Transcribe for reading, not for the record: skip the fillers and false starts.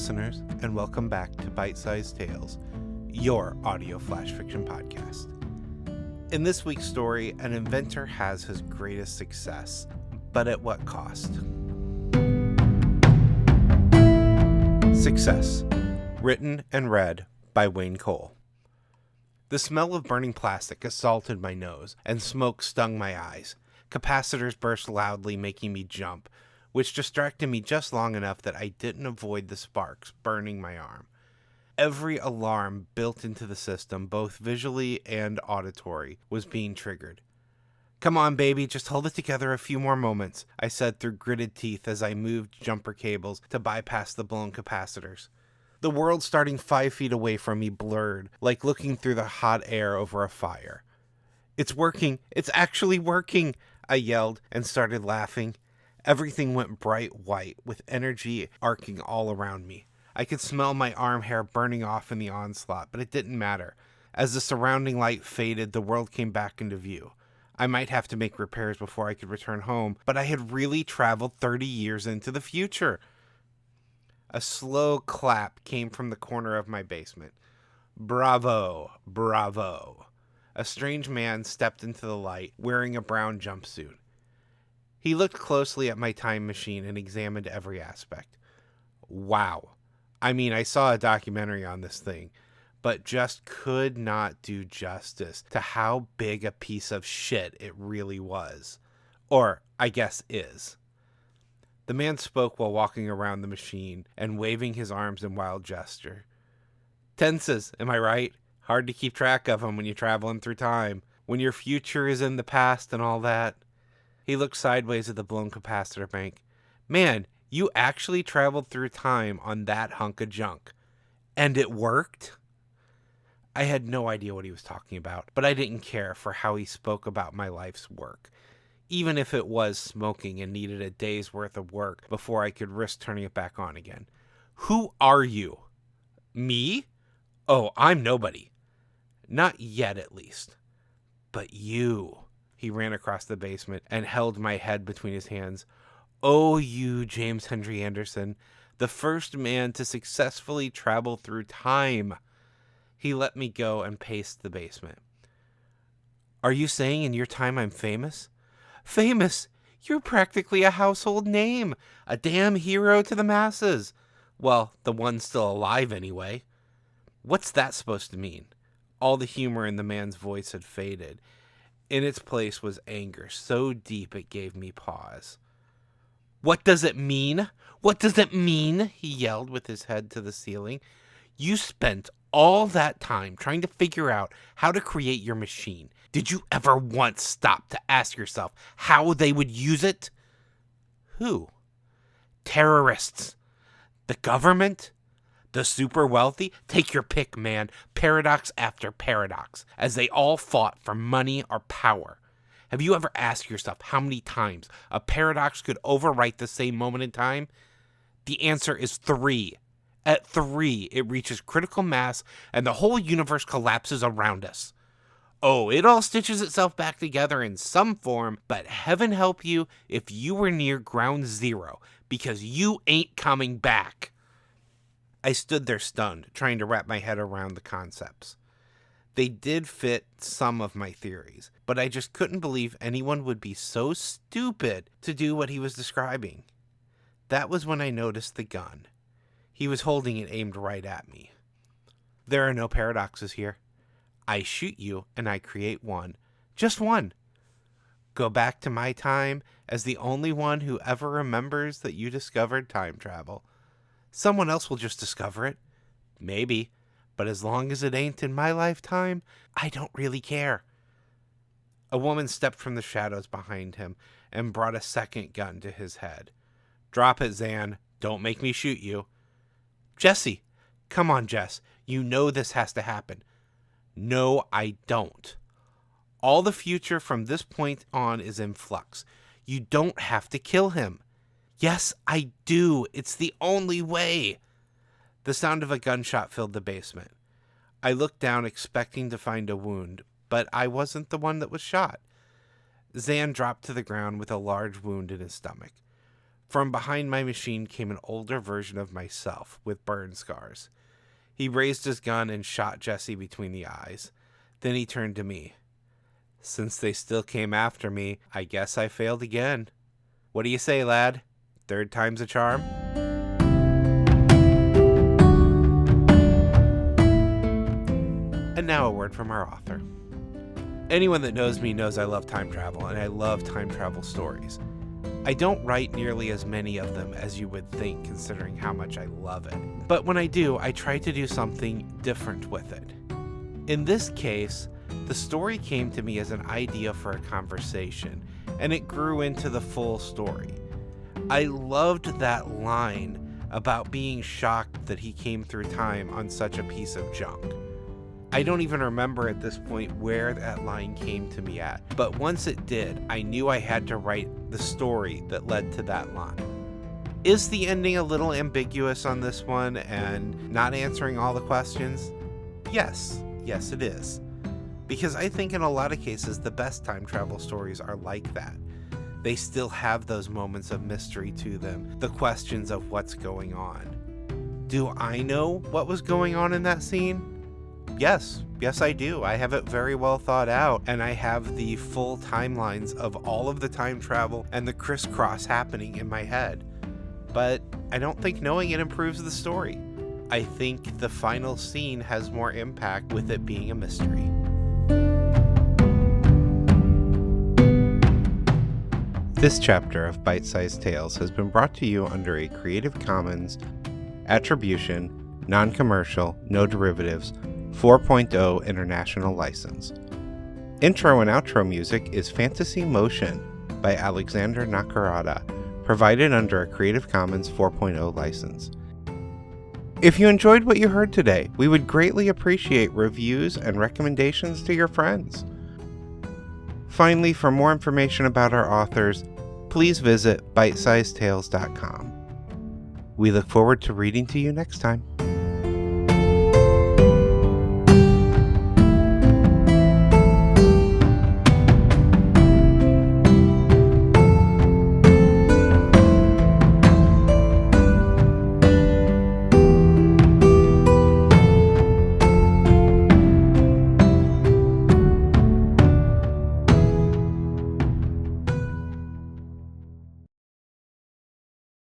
listeners, and welcome back to Bite-Sized Tales, your audio flash fiction podcast. In this week's story, an inventor has his greatest success, but at what cost? Success, written and read by Wayne Cole. The smell of burning plastic assaulted my nose, and smoke stung my eyes. Capacitors burst loudly, making me jump, which distracted me just long enough that I didn't avoid the sparks burning my arm. Every alarm built into the system, both visually and auditory, was being triggered. "Come on, baby, just hold it together a few more moments," I said through gritted teeth as I moved jumper cables to bypass the blown capacitors. The world starting 5 feet away from me blurred, like looking through the hot air over a fire. "It's working! It's actually working!" I yelled and started laughing. Everything went bright white, with energy arcing all around me. I could smell my arm hair burning off in the onslaught, but it didn't matter. As the surrounding light faded, the world came back into view. I might have to make repairs before I could return home, but I had really traveled 30 years into the future. A slow clap came from the corner of my basement. "Bravo, bravo." A strange man stepped into the light, wearing a brown jumpsuit. He looked closely at my time machine and examined every aspect. Wow. I mean, I saw a documentary on this thing, but just could not do justice to how big a piece of shit it really was. Or, I guess, is. The man spoke while walking around the machine and waving his arms in wild gesture. Tenses, am I right? Hard to keep track of them when you're traveling through time, when your future is in the past and all that. He looked sideways at the blown capacitor bank. "Man, you actually traveled through time on that hunk of junk. And it worked?" I had no idea what he was talking about, but I didn't care for how he spoke about my life's work, even if it was smoking and needed a day's worth of work before I could risk turning it back on again. "Who are you?" "Me? Oh, I'm nobody. Not yet, at least. But you." He ran across the basement and held my head between his hands. "Oh, you, James Henry Anderson, the first man to successfully travel through time." He let me go and paced the basement. "Are you saying in your time I'm famous?" "Famous? You're practically a household name. A damn hero to the masses. Well, the ones still alive anyway." "What's that supposed to mean?" All the humor in the man's voice had faded. In its place was anger so deep it gave me pause. "What does it mean? What does it mean?" he yelled with his head to the ceiling. "You spent all that time trying to figure out how to create your machine. Did you ever once stop to ask yourself how they would use it?" "Who?" "Terrorists. The government. The super wealthy. Take your pick, man. Paradox after paradox, as they all fought for money or power. Have you ever asked yourself how many times a paradox could overwrite the same moment in time? The answer is 3. At 3, it reaches critical mass and the whole universe collapses around us. Oh, it all stitches itself back together in some form, but heaven help you if you were near ground zero, because you ain't coming back." I stood there stunned, trying to wrap my head around the concepts. They did fit some of my theories, but I just couldn't believe anyone would be so stupid to do what he was describing. That was when I noticed the gun. He was holding it aimed right at me. "There are no paradoxes here. I shoot you and I create one. Just one. Go back to my time as the only one who ever remembers that you discovered time travel. Someone else will just discover it. Maybe. But as long as it ain't in my lifetime, I don't really care." A woman stepped from the shadows behind him and brought a second gun to his head. "Drop it, Zan. Don't make me shoot you." "Jesse. Come on, Jess. You know this has to happen." "No, I don't. All the future from this point on is in flux. You don't have to kill him." "Yes, I do. It's the only way." The sound of a gunshot filled the basement. I looked down expecting to find a wound, but I wasn't the one that was shot. Zan dropped to the ground with a large wound in his stomach. From behind my machine came an older version of myself with burn scars. He raised his gun and shot Jesse between the eyes. Then he turned to me. Since they still came after me, I guess I failed again. What do you say, lad? Third time's a charm? And now a word from our author. Anyone that knows me knows I love time travel, and I love time travel stories. I don't write nearly as many of them as you would think, considering how much I love it. But when I do, I try to do something different with it. In this case, the story came to me as an idea for a conversation, and it grew into the full story. I loved that line about being shocked that he came through time on such a piece of junk. I don't even remember at this point where that line came to me at, but once it did, I knew I had to write the story that led to that line. Is the ending a little ambiguous on this one and not answering all the questions? Yes it is. Because I think in a lot of cases, the best time travel stories are like that. They still have those moments of mystery to them, the questions of what's going on. Do I know what was going on in that scene? Yes, I do. I have it very well thought out, and I have the full timelines of all of the time travel and the crisscross happening in my head. But I don't think knowing it improves the story. I think the final scene has more impact with it being a mystery. This chapter of Bite-Sized Tales has been brought to you under a Creative Commons Attribution, Non-Commercial, No Derivatives 4.0 International License. Intro and outro music is Fantasy Motion by Alexander Nakarada, provided under a Creative Commons 4.0 license. If you enjoyed what you heard today, we would greatly appreciate reviews and recommendations to your friends. Finally, for more information about our authors, please visit bitesizedtales.com. We look forward to reading to you next time.